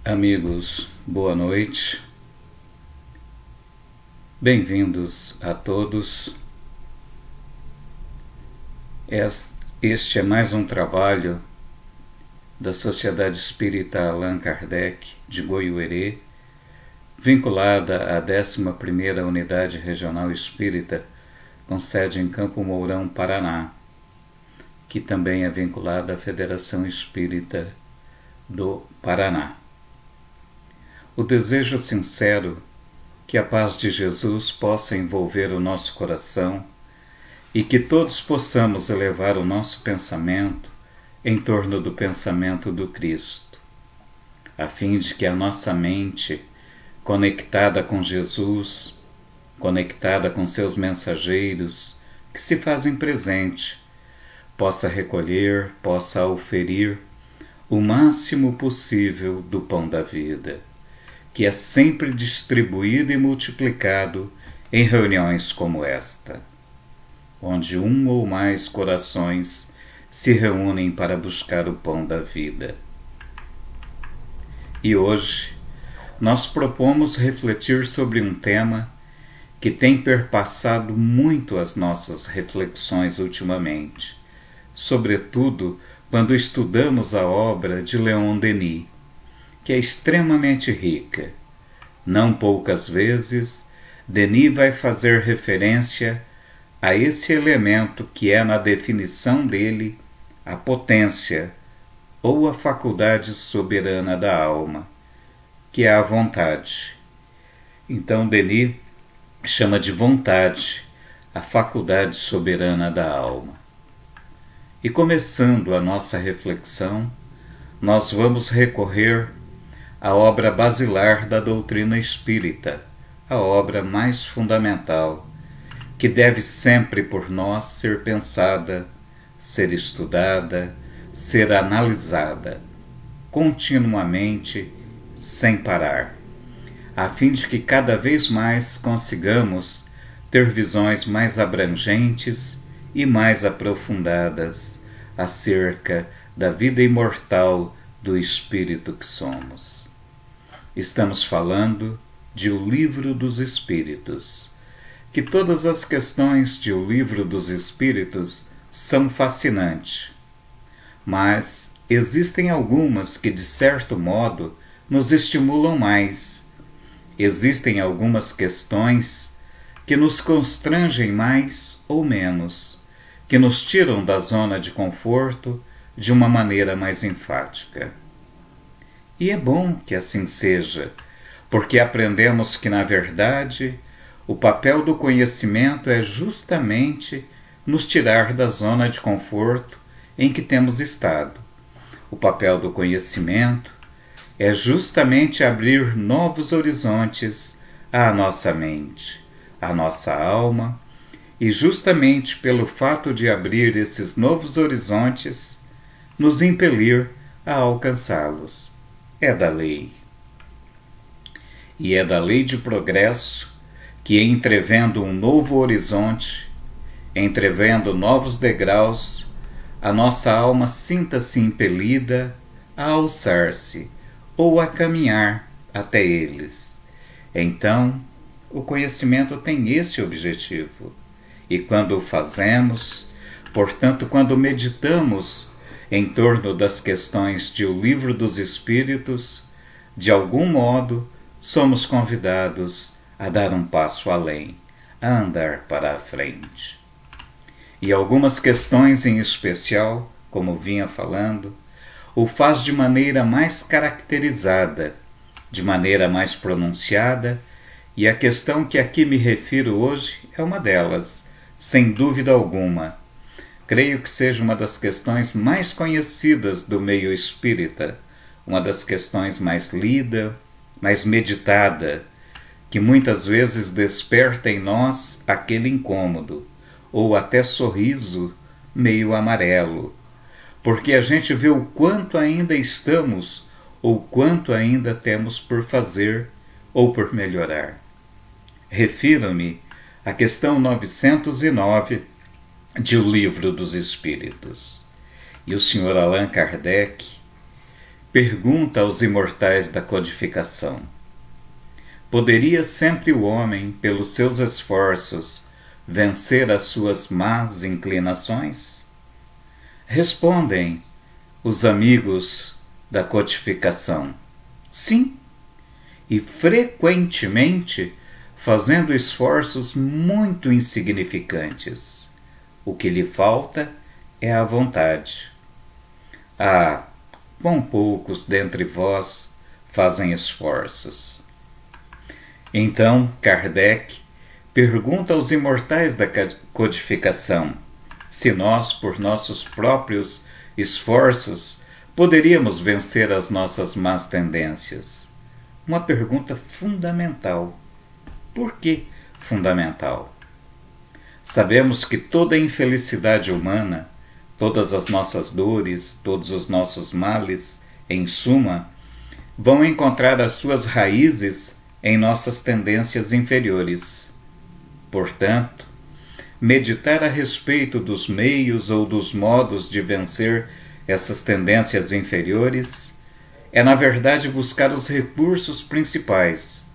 Amigos, boa noite. Bem-vindos a todos. Este é mais um trabalho da Sociedade Espírita Allan Kardec de Goiuerê, vinculada à 11ª Unidade Regional Espírita, com sede em Campo Mourão, Paraná, que também é vinculada à Federação Espírita do Paraná. O desejo sincero que a paz de Jesus possa envolver o nosso coração e que todos possamos elevar o nosso pensamento em torno do pensamento do Cristo, a fim de que a nossa mente, conectada com Jesus, conectada com seus mensageiros que se fazem presente, possa recolher, possa oferir o máximo possível do pão da vida, que é sempre distribuído e multiplicado em reuniões como esta, onde um ou mais corações se reúnem para buscar o pão da vida. E hoje nós propomos refletir sobre um tema que tem perpassado muito as nossas reflexões ultimamente, sobretudo quando estudamos a obra de Leon Denis, que é extremamente rica. Não poucas vezes, Denis vai fazer referência a esse elemento que é, na definição dele, a potência ou a faculdade soberana da alma, que é a vontade. Então, Denis chama de vontade a faculdade soberana da alma. E começando a nossa reflexão, nós vamos recorrer à obra basilar da doutrina espírita, a obra mais fundamental, que deve sempre por nós ser pensada, ser estudada, ser analisada, continuamente, sem parar, a fim de que cada vez mais consigamos ter visões mais abrangentes e mais aprofundadas acerca da vida imortal do Espírito que somos. Estamos falando de O Livro dos Espíritos, que todas as questões de O Livro dos Espíritos são fascinantes, mas existem algumas que, de certo modo, nos estimulam mais. Existem algumas questões que nos constrangem mais ou menos, que nos tiram da zona de conforto de uma maneira mais enfática. E é bom que assim seja, porque aprendemos que, na verdade, o papel do conhecimento é justamente nos tirar da zona de conforto em que temos estado. O papel do conhecimento é justamente abrir novos horizontes à nossa mente, à nossa alma, e justamente pelo fato de abrir esses novos horizontes, nos impelir a alcançá-los. É da lei. E é da lei de progresso que, entrevendo um novo horizonte, entrevendo novos degraus, a nossa alma sinta-se impelida a alçar-se ou a caminhar até eles. Então, o conhecimento tem esse objetivo. E quando o fazemos, portanto, quando meditamos em torno das questões de O Livro dos Espíritos, de algum modo somos convidados a dar um passo além, a andar para a frente. E algumas questões em especial, como vinha falando, o faz de maneira mais caracterizada, de maneira mais pronunciada, e a questão que aqui me refiro hoje é uma delas, sem dúvida alguma. Creio que seja uma das questões mais conhecidas do meio espírita, uma das questões mais lida, mais meditada, que muitas vezes desperta em nós aquele incômodo, ou até sorriso meio amarelo, porque a gente vê o quanto ainda estamos, ou quanto ainda temos por fazer, ou por melhorar. Refiro-me à questão 909 de O Livro dos Espíritos. E o Sr. Allan Kardec, Pergunta aos imortais da codificação: poderia sempre o homem, pelos seus esforços, vencer as suas más inclinações? Respondem os amigos da codificação: sim, e frequentemente fazendo esforços muito insignificantes. O que lhe falta é a vontade. Ah, quão poucos dentre vós fazem esforços. Então, Kardec pergunta aos imortais da codificação se nós, por nossos próprios esforços, poderíamos vencer as nossas más tendências. Uma pergunta fundamental. Por que fundamental? Sabemos que toda a infelicidade humana, todas as nossas dores, todos os nossos males, em suma, vão encontrar as suas raízes em nossas tendências inferiores. Portanto, meditar a respeito dos meios ou dos modos de vencer essas tendências inferiores é, na verdade, buscar os recursos principais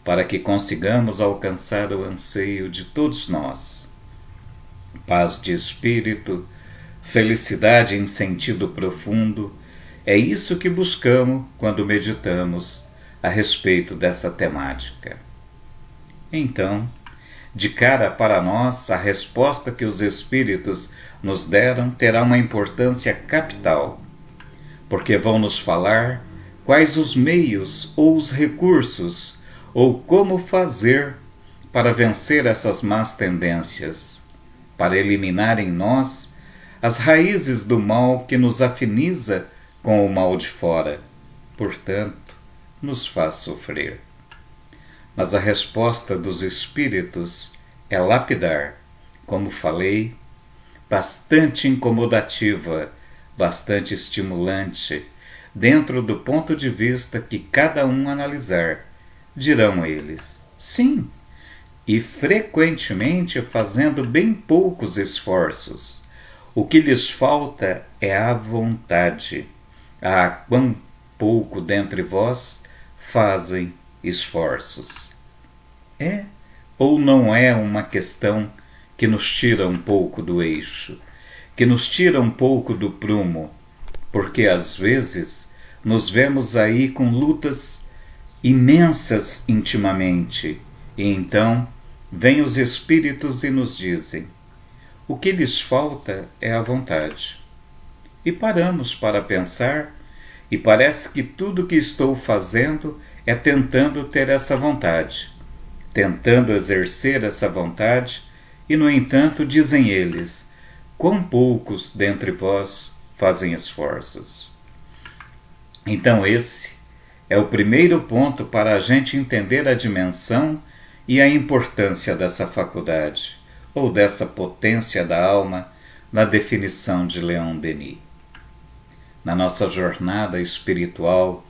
para que consigamos alcançar o anseio de todos nós. Paz de espírito, felicidade em sentido profundo, é isso que buscamos quando meditamos a respeito dessa temática. Então, de cara para nós, a resposta que os Espíritos nos deram terá uma importância capital, porque vão nos falar quais os meios ou os recursos ou como fazer para vencer essas más tendências, para eliminar em nós as raízes do mal que nos afiniza com o mal de fora, portanto, nos faz sofrer. Mas a resposta dos Espíritos é lapidar, como falei, bastante incomodativa, bastante estimulante, dentro do ponto de vista que cada um analisar. Dirão eles: sim, e frequentemente fazendo bem poucos esforços. O que lhes falta é a vontade. Ah, quão pouco dentre vós fazem esforços. É ou não é uma questão que nos tira um pouco do eixo, que nos tira um pouco do prumo, porque às vezes nos vemos aí com lutas imensas intimamente, e então vêm os Espíritos e nos dizem: o que lhes falta é a vontade. E paramos para pensar, e parece que tudo o que estou fazendo é tentando ter essa vontade, tentando exercer essa vontade, e no entanto dizem eles: quão poucos dentre vós fazem esforços. Então esse é o primeiro ponto para a gente entender a dimensão e a importância dessa faculdade, ou dessa potência da alma, na definição de Leon Denis. Na nossa jornada espiritual,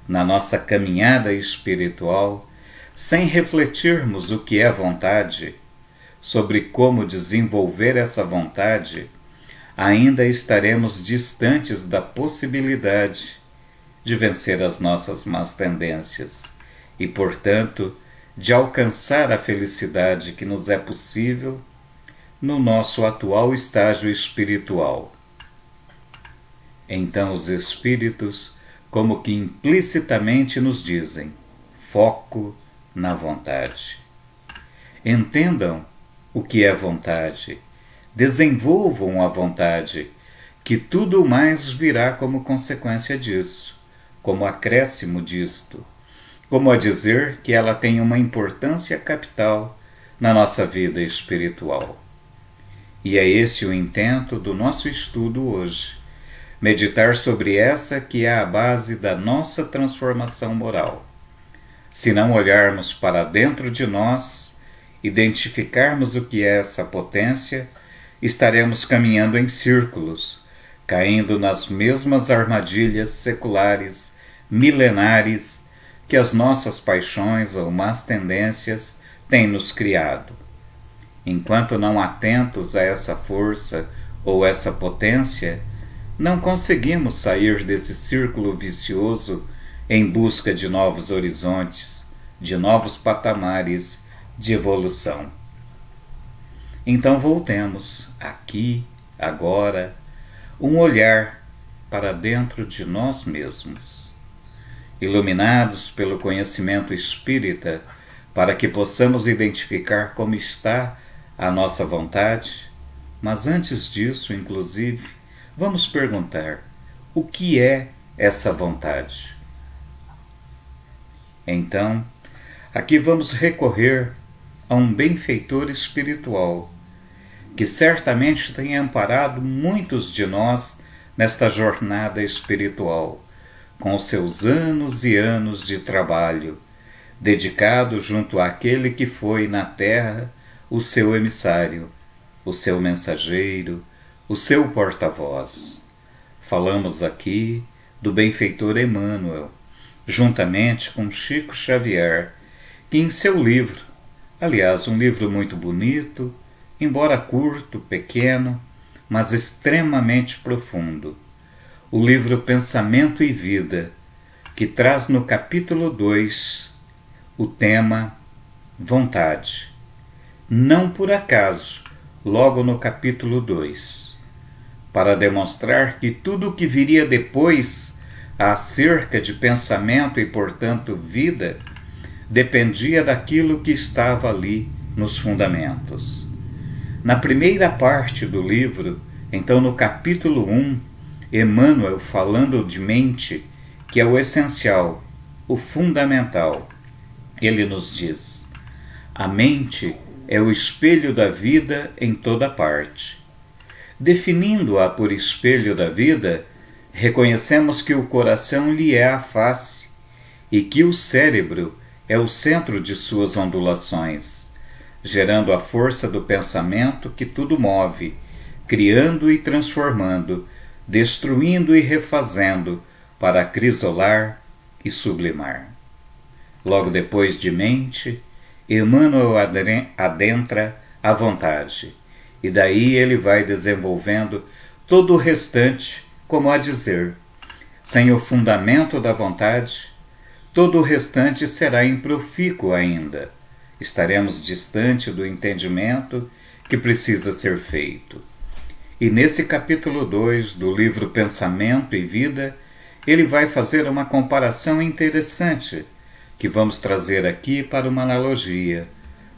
na nossa caminhada espiritual, sem refletirmos o que é vontade, sobre como desenvolver essa vontade, ainda estaremos distantes da possibilidade de vencer as nossas más tendências e, portanto, de alcançar a felicidade que nos é possível no nosso atual estágio espiritual. Então os Espíritos, como que implicitamente nos dizem: foco na vontade. Entendam o que é vontade, desenvolvam a vontade, que tudo mais virá como consequência disso, como acréscimo disto, como a dizer que ela tem uma importância capital na nossa vida espiritual. E é esse o intento do nosso estudo hoje, meditar sobre essa que é a base da nossa transformação moral. Se não olharmos para dentro de nós, identificarmos o que é essa potência, estaremos caminhando em círculos, caindo nas mesmas armadilhas seculares, milenares, que as nossas paixões ou más tendências têm nos criado. Enquanto não atentos a essa força ou essa potência, não conseguimos sair desse círculo vicioso em busca de novos horizontes, de novos patamares de evolução. Então voltemos aqui, agora, um olhar para dentro de nós mesmos, iluminados pelo conhecimento espírita, para que possamos identificar como está a nossa vontade. Mas antes disso, inclusive, vamos perguntar: o que é essa vontade? Então, aqui vamos recorrer a um benfeitor espiritual, que certamente tem amparado muitos de nós nesta jornada espiritual, com os seus anos e anos de trabalho, dedicado junto àquele que foi na terra o seu emissário, o seu mensageiro, o seu porta-voz. Falamos aqui do benfeitor Emmanuel, juntamente com Chico Xavier, que em seu livro, aliás, um livro muito bonito, embora curto, pequeno, mas extremamente profundo, o livro Pensamento e Vida, que traz no capítulo 2 o tema vontade. Não por acaso, logo no capítulo 2, para demonstrar que tudo o que viria depois acerca de pensamento e, portanto, vida, dependia daquilo que estava ali nos fundamentos. Na primeira parte do livro, então no capítulo 1, Emmanuel, falando de mente, que é o essencial, o fundamental, ele nos diz: a mente é o espelho da vida em toda parte. Definindo-a por espelho da vida, reconhecemos que o coração lhe é a face e que o cérebro é o centro de suas ondulações, gerando a força do pensamento que tudo move, criando e transformando, destruindo e refazendo, para acrisolar e sublimar. Logo depois de mente, Emmanuel adentra a vontade, e daí ele vai desenvolvendo todo o restante, como a dizer: sem o fundamento da vontade, todo o restante será improfícuo ainda. Estaremos distante do entendimento que precisa ser feito. E nesse capítulo 2 do livro Pensamento e Vida, ele vai fazer uma comparação interessante, que vamos trazer aqui para uma analogia,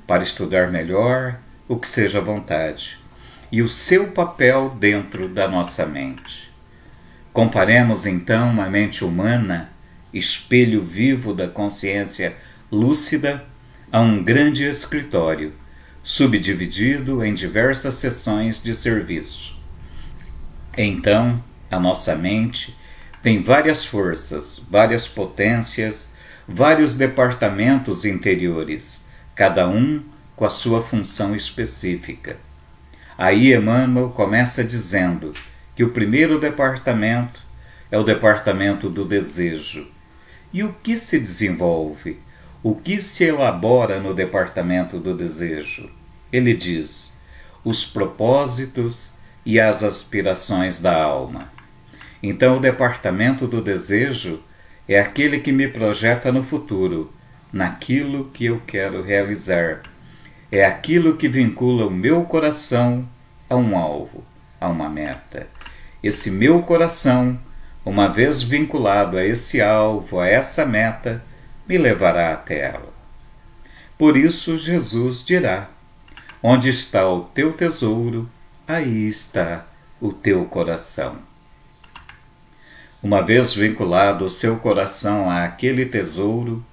para estudar melhor o que seja vontade e o seu papel dentro da nossa mente. Comparemos então a mente humana, espelho vivo da consciência lúcida, a um grande escritório, subdividido em diversas seções de serviço. Então, a nossa mente tem várias forças, várias potências, vários departamentos interiores, cada um com a sua função específica. Aí Emmanuel começa dizendo que o primeiro departamento é o departamento do desejo. E o que se desenvolve? O que se elabora no departamento do desejo? Ele diz: os propósitos e as aspirações da alma. Então o departamento do desejo é aquele que me projeta no futuro, naquilo que eu quero realizar. É aquilo que vincula o meu coração a um alvo, a uma meta. Esse meu coração, uma vez vinculado a esse alvo, a essa meta, me levará até ela. Por isso Jesus dirá: onde está o teu tesouro, aí está o teu coração. Uma vez vinculado o seu coração àquele tesouro,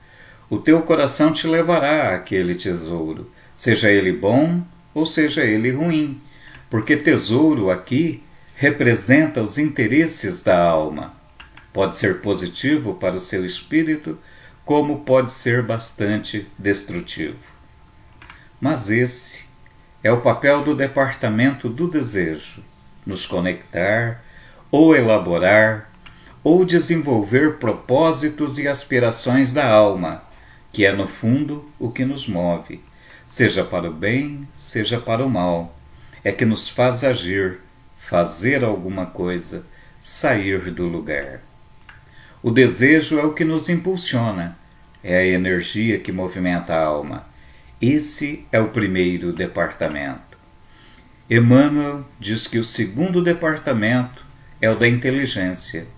o teu coração te levará àquele tesouro, seja ele bom ou seja ele ruim, porque tesouro aqui representa os interesses da alma. Pode ser positivo para o seu espírito, como pode ser bastante destrutivo. Mas esse é o papel do departamento do desejo, nos conectar, ou elaborar, ou desenvolver propósitos e aspirações da alma, que é no fundo o que nos move, seja para o bem, seja para o mal, é que nos faz agir, fazer alguma coisa, sair do lugar. O desejo é o que nos impulsiona, é a energia que movimenta a alma. Esse é o primeiro departamento. Emmanuel diz que o segundo departamento é o da inteligência.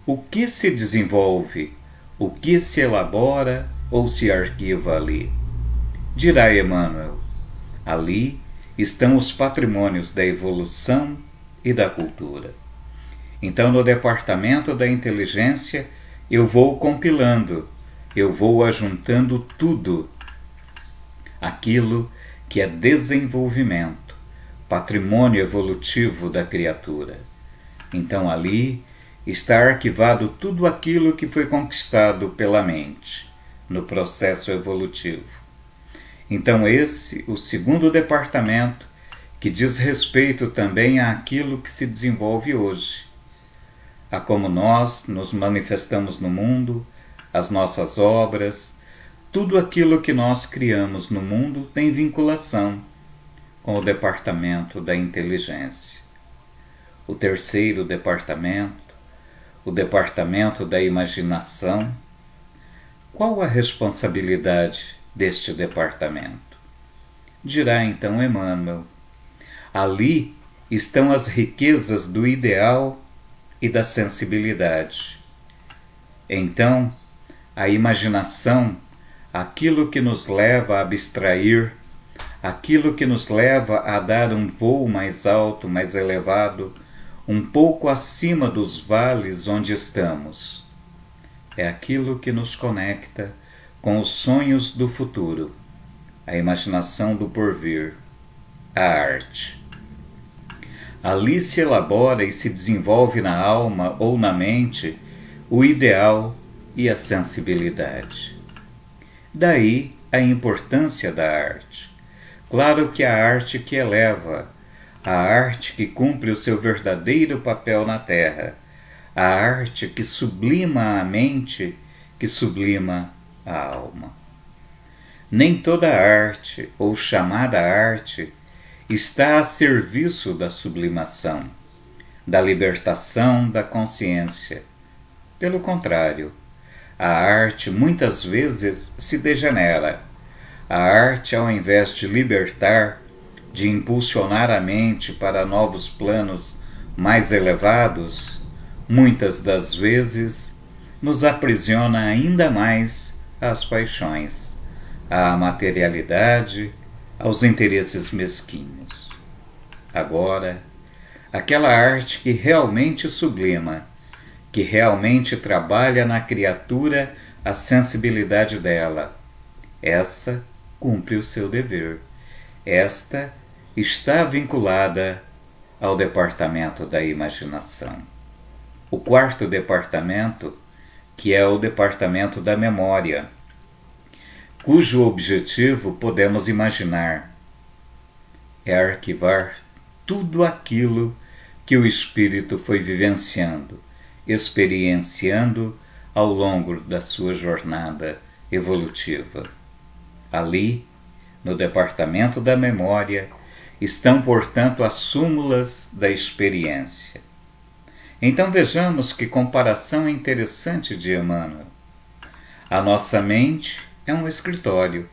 O que se desenvolve, o que se elabora ou se arquiva ali? Dirá Emmanuel, ali estão os patrimônios da evolução e da cultura. Então, no departamento da inteligência, eu vou compilando, eu vou ajuntando tudo aquilo que é desenvolvimento, patrimônio evolutivo da criatura. Então, ali está arquivado tudo aquilo que foi conquistado pela mente no processo evolutivo. Então, esse, o segundo departamento, que diz respeito também àquilo que se desenvolve hoje, a como nós nos manifestamos no mundo, as nossas obras, tudo aquilo que nós criamos no mundo tem vinculação com o departamento da inteligência. O terceiro departamento, o departamento da imaginação. Qual a responsabilidade deste departamento? Dirá então Emmanuel, ali estão as riquezas do ideal e da sensibilidade. Então, a imaginação, aquilo que nos leva a abstrair, aquilo que nos leva a dar um voo mais alto, mais elevado, um pouco acima dos vales onde estamos. É aquilo que nos conecta com os sonhos do futuro, a imaginação do porvir, a arte. Ali se elabora e se desenvolve na alma ou na mente o ideal e a sensibilidade. Daí a importância da arte. Claro que a arte que eleva, a arte que cumpre o seu verdadeiro papel na Terra, a arte que sublima a mente, que sublima a alma. Nem toda arte, ou chamada arte, está a serviço da sublimação, da libertação da consciência. Pelo contrário, a arte muitas vezes se degenera. A arte, ao invés de libertar, de impulsionar a mente para novos planos mais elevados, muitas das vezes nos aprisiona ainda mais às paixões, à materialidade, aos interesses mesquinhos. Agora, aquela arte que realmente sublima, que realmente trabalha na criatura a sensibilidade dela, essa cumpre o seu dever. Esta está vinculada ao departamento da imaginação. O quarto departamento, que é o departamento da memória, cujo objetivo podemos imaginar, é arquivar tudo aquilo que o espírito foi vivenciando, experienciando ao longo da sua jornada evolutiva. Ali, no departamento da memória, estão, portanto, as súmulas da experiência. Então vejamos que comparação interessante de Emmanuel. A nossa mente é um escritório,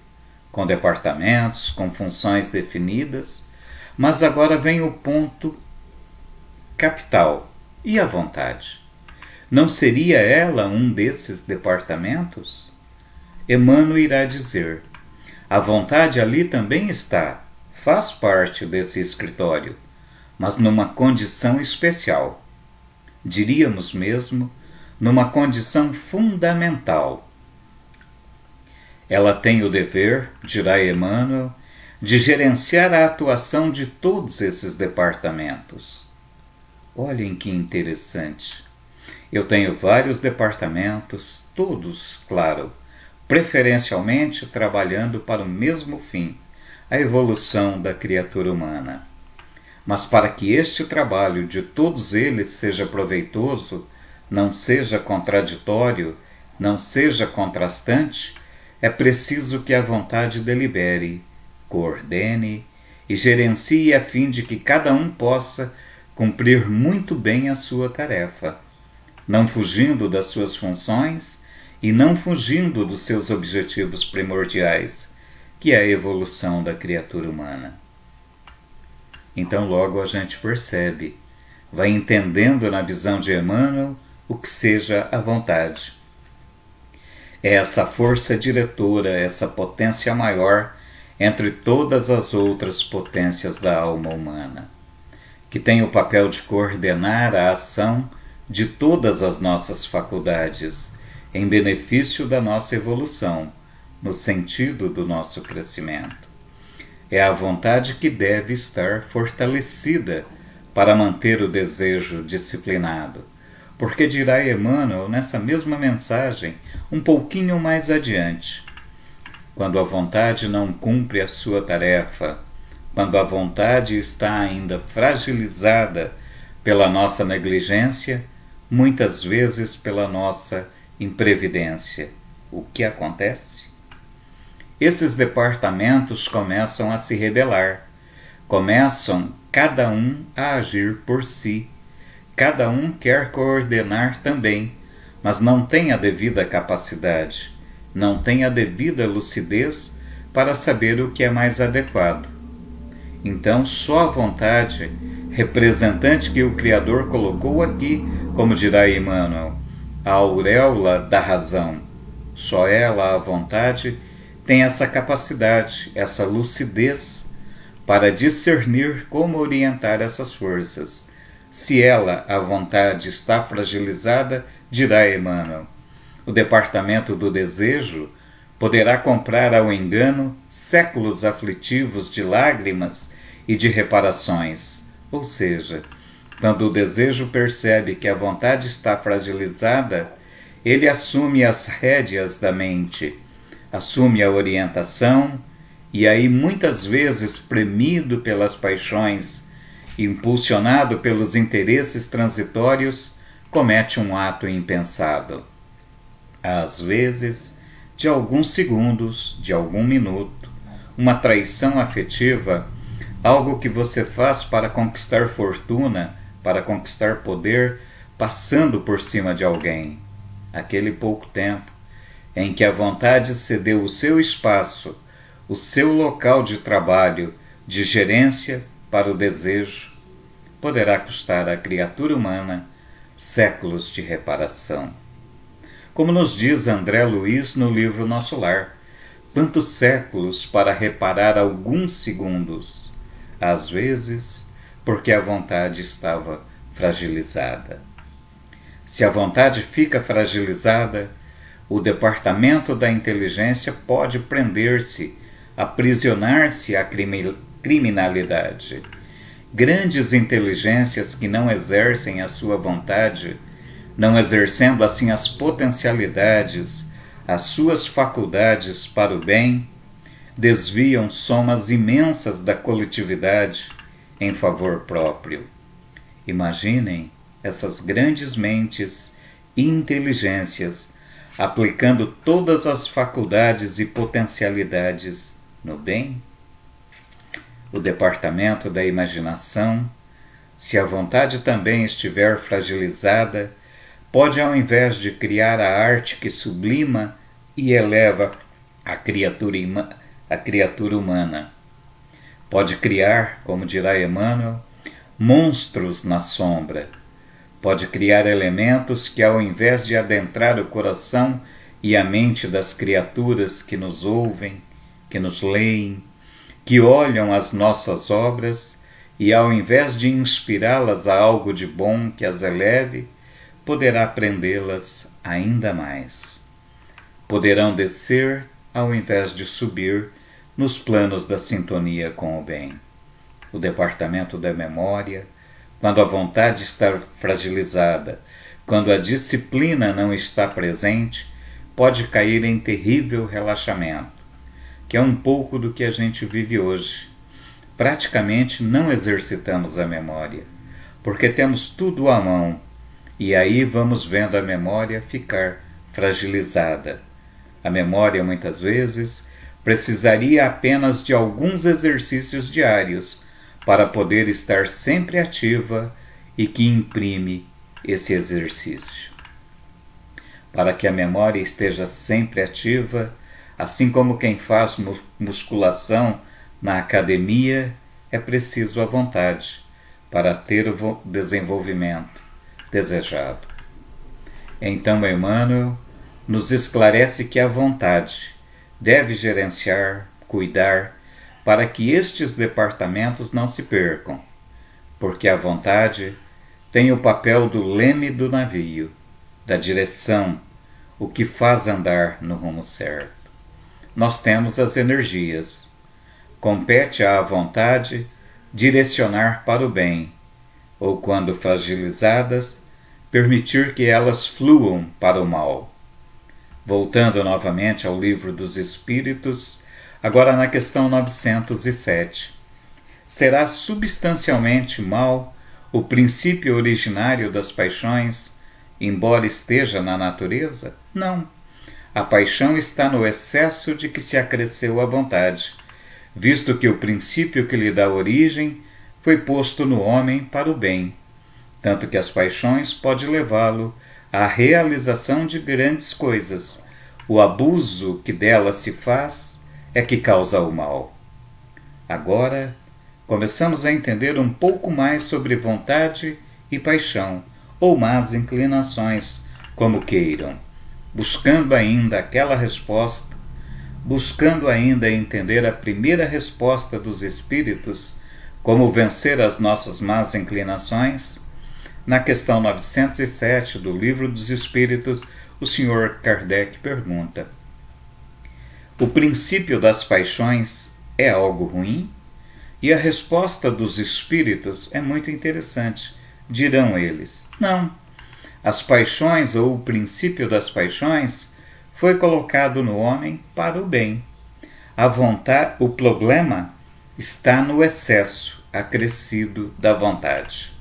com departamentos, com funções definidas, mas agora vem o ponto capital, e a vontade. Não seria ela um desses departamentos? Emmanuel irá dizer, a vontade ali também está, faz parte desse escritório, mas numa condição especial. Diríamos mesmo, numa condição fundamental. Ela tem o dever, dirá Emmanuel, de gerenciar a atuação de todos esses departamentos. Olhem que interessante. Eu tenho vários departamentos, todos, claro, preferencialmente trabalhando para o mesmo fim, a evolução da criatura humana. Mas para que este trabalho de todos eles seja proveitoso, não seja contraditório, não seja contrastante, é preciso que a vontade delibere, coordene e gerencie a fim de que cada um possa cumprir muito bem a sua tarefa, não fugindo das suas funções e não fugindo dos seus objetivos primordiais, que é a evolução da criatura humana. Então logo a gente percebe, vai entendendo na visão de Emmanuel o que seja a vontade. É essa força diretora, essa potência maior entre todas as outras potências da alma humana, que tem o papel de coordenar a ação de todas as nossas faculdades em benefício da nossa evolução, no sentido do nosso crescimento. É a vontade que deve estar fortalecida para manter o desejo disciplinado, porque dirá Emmanuel nessa mesma mensagem, um pouquinho mais adiante: quando a vontade não cumpre a sua tarefa, quando a vontade está ainda fragilizada pela nossa negligência, muitas vezes pela nossa imprevidência, o que acontece? Esses departamentos começam a se rebelar, começam cada um a agir por si, cada um quer coordenar também, mas não tem a devida capacidade, não tem a devida lucidez para saber o que é mais adequado. Então só a vontade, representante que o Criador colocou aqui, como dirá Emmanuel, a auréola da razão, só ela, a vontade, tem essa capacidade, essa lucidez para discernir como orientar essas forças. Se ela, a vontade, está fragilizada, dirá Emmanuel, o departamento do desejo poderá comprar ao engano séculos aflitivos de lágrimas e de reparações. Ou seja, quando o desejo percebe que a vontade está fragilizada, ele assume as rédeas da mente, assume a orientação e aí muitas vezes premido pelas paixões, impulsionado pelos interesses transitórios, comete um ato impensado. Às vezes, de alguns segundos, de algum minuto, uma traição afetiva, algo que você faz para conquistar fortuna, para conquistar poder, passando por cima de alguém. Aquele pouco tempo em que a vontade cedeu o seu espaço, o seu local de trabalho, de gerência para o desejo, poderá custar à criatura humana séculos de reparação. Como nos diz André Luiz no livro Nosso Lar, quantos séculos para reparar alguns segundos, às vezes porque a vontade estava fragilizada. Se a vontade fica fragilizada, o departamento da inteligência pode prender-se, aprisionar-se à criminalidade. Grandes inteligências que não exercem a sua vontade, não exercendo assim as potencialidades, as suas faculdades para o bem, desviam somas imensas da coletividade em favor próprio. Imaginem essas grandes mentes e inteligências aplicando todas as faculdades e potencialidades no bem. O departamento da imaginação, se a vontade também estiver fragilizada, pode, ao invés de criar a arte que sublima e eleva a criatura humana, pode criar, como dirá Emmanuel, monstros na sombra, pode criar elementos que, ao invés de adentrar o coração e a mente das criaturas que nos ouvem, que nos leem, que olham as nossas obras, e ao invés de inspirá-las a algo de bom que as eleve, poderá prendê-las ainda mais. Poderão descer, ao invés de subir, nos planos da sintonia com o bem. O departamento da memória, quando a vontade está fragilizada, quando a disciplina não está presente, pode cair em terrível relaxamento, que é um pouco do que a gente vive hoje. Praticamente não exercitamos a memória, porque temos tudo à mão, e aí vamos vendo a memória ficar fragilizada. A memória, muitas vezes, precisaria apenas de alguns exercícios diários para poder estar sempre ativa e que imprime esse exercício. Para que a memória esteja sempre ativa, assim como quem faz musculação na academia, é preciso a vontade para ter o desenvolvimento desejado. Então, Emmanuel nos esclarece que a vontade deve gerenciar, cuidar, para que estes departamentos não se percam, porque a vontade tem o papel do leme do navio, da direção, o que faz andar no rumo certo. Nós temos as energias. Compete à vontade direcionar para o bem, ou, quando fragilizadas, permitir que elas fluam para o mal. Voltando novamente ao Livro dos Espíritos, agora na questão 907. Será substancialmente mal o princípio originário das paixões, embora esteja na natureza? Não. A paixão está no excesso de que se acresceu a vontade, visto que o princípio que lhe dá origem foi posto no homem para o bem, tanto que as paixões podem levá-lo à realização de grandes coisas. O abuso que delas se faz é que causa o mal. Agora, começamos a entender um pouco mais sobre vontade e paixão, ou más inclinações, como queiram, buscando ainda aquela resposta, buscando ainda entender a primeira resposta dos Espíritos, como vencer as nossas más inclinações. Na questão 907 do Livro dos Espíritos, o Sr. Kardec pergunta: o princípio das paixões é algo ruim? E a resposta dos Espíritos é muito interessante. Dirão eles: não. As paixões, ou o princípio das paixões, foi colocado no homem para o bem. A vontade, o problema está no excesso acrescido da vontade.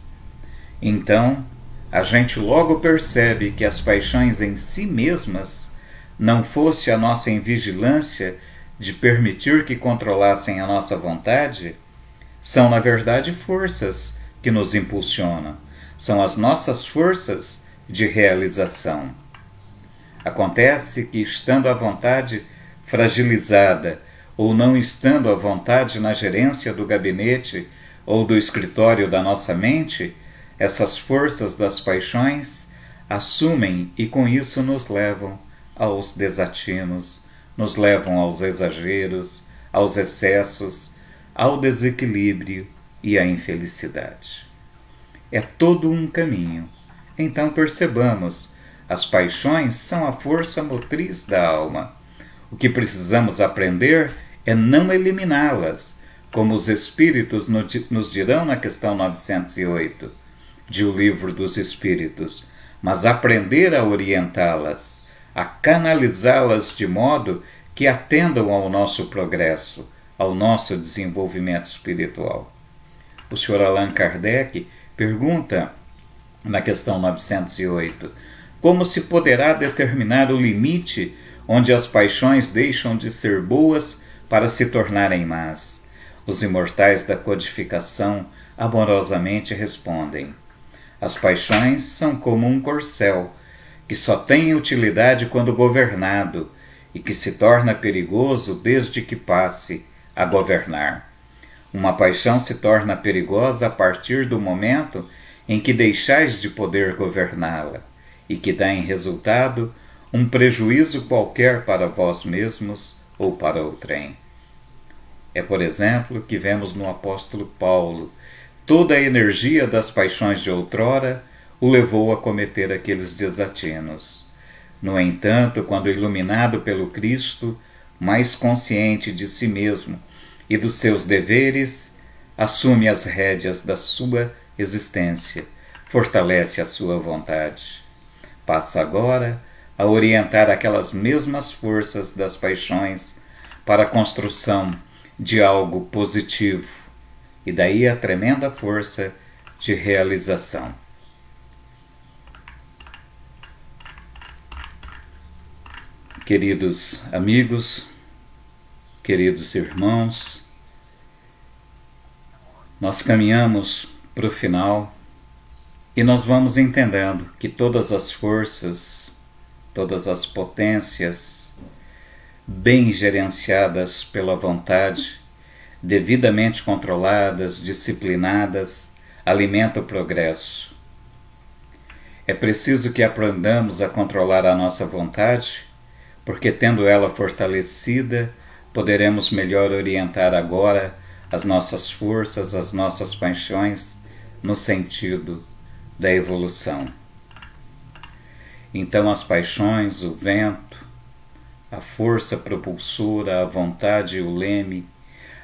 Então, a gente logo percebe que as paixões em si mesmas, não fosse a nossa invigilância de permitir que controlassem a nossa vontade, são, na verdade, forças que nos impulsionam. São as nossas forças de realização. Acontece que, estando a vontade fragilizada, ou não estando a vontade na gerência do gabinete ou do escritório da nossa mente, essas forças das paixões assumem e com isso nos levam aos desatinos, nos levam aos exageros, aos excessos, ao desequilíbrio e à infelicidade. É todo um caminho. Então percebamos, as paixões são a força motriz da alma. O que precisamos aprender é não eliminá-las, como os Espíritos nos dirão na questão 908 de O Livro dos Espíritos, mas aprender a orientá-las, a canalizá-las de modo que atendam ao nosso progresso, ao nosso desenvolvimento espiritual. O Sr. Allan Kardec pergunta, na questão 908, como se poderá determinar o limite onde as paixões deixam de ser boas para se tornarem más? Os imortais da codificação amorosamente respondem: as paixões são como um corcel, que só tem utilidade quando governado e que se torna perigoso desde que passe a governar. Uma paixão se torna perigosa a partir do momento em que deixais de poder governá-la e que dá em resultado um prejuízo qualquer para vós mesmos ou para outrem. É, por exemplo, que vemos no apóstolo Paulo. Toda a energia das paixões de outrora o levou a cometer aqueles desatinos. No entanto, quando iluminado pelo Cristo, mais consciente de si mesmo e dos seus deveres, assume as rédeas da sua existência, fortalece a sua vontade. Passa agora a orientar aquelas mesmas forças das paixões para a construção de algo positivo, e daí a tremenda força de realização. Queridos amigos, queridos irmãos, nós caminhamos para o final E nós vamos entendendo que todas as forças, todas as potências, bem gerenciadas pela vontade, devidamente controladas, disciplinadas, alimentam o progresso. É preciso que aprendamos a controlar a nossa vontade, porque tendo ela fortalecida, poderemos melhor orientar agora as nossas forças, as nossas paixões, no sentido da evolução. Então as paixões, o vento, a força propulsora, a vontade e o leme,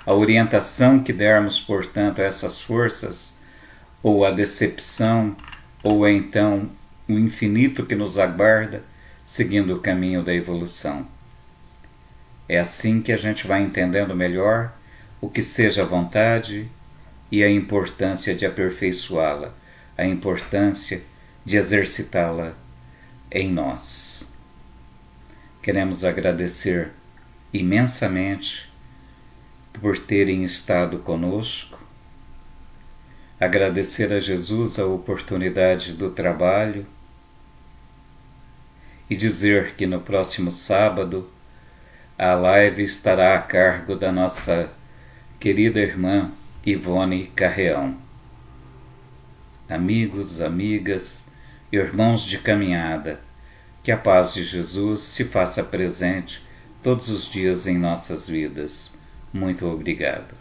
a orientação que dermos, portanto, a essas forças, ou a decepção, ou então o infinito que nos aguarda, seguindo o caminho da evolução. É assim que a gente vai entendendo melhor o que seja a vontade e a importância de aperfeiçoá-la, a importância de exercitá-la em nós. Queremos agradecer imensamente por terem estado conosco, agradecer a Jesus a oportunidade do trabalho e dizer que no próximo sábado a live estará a cargo da nossa querida irmã Ivone Carreão. Amigos, amigas, irmãos de caminhada, que a paz de Jesus se faça presente todos os dias em nossas vidas. Muito obrigado.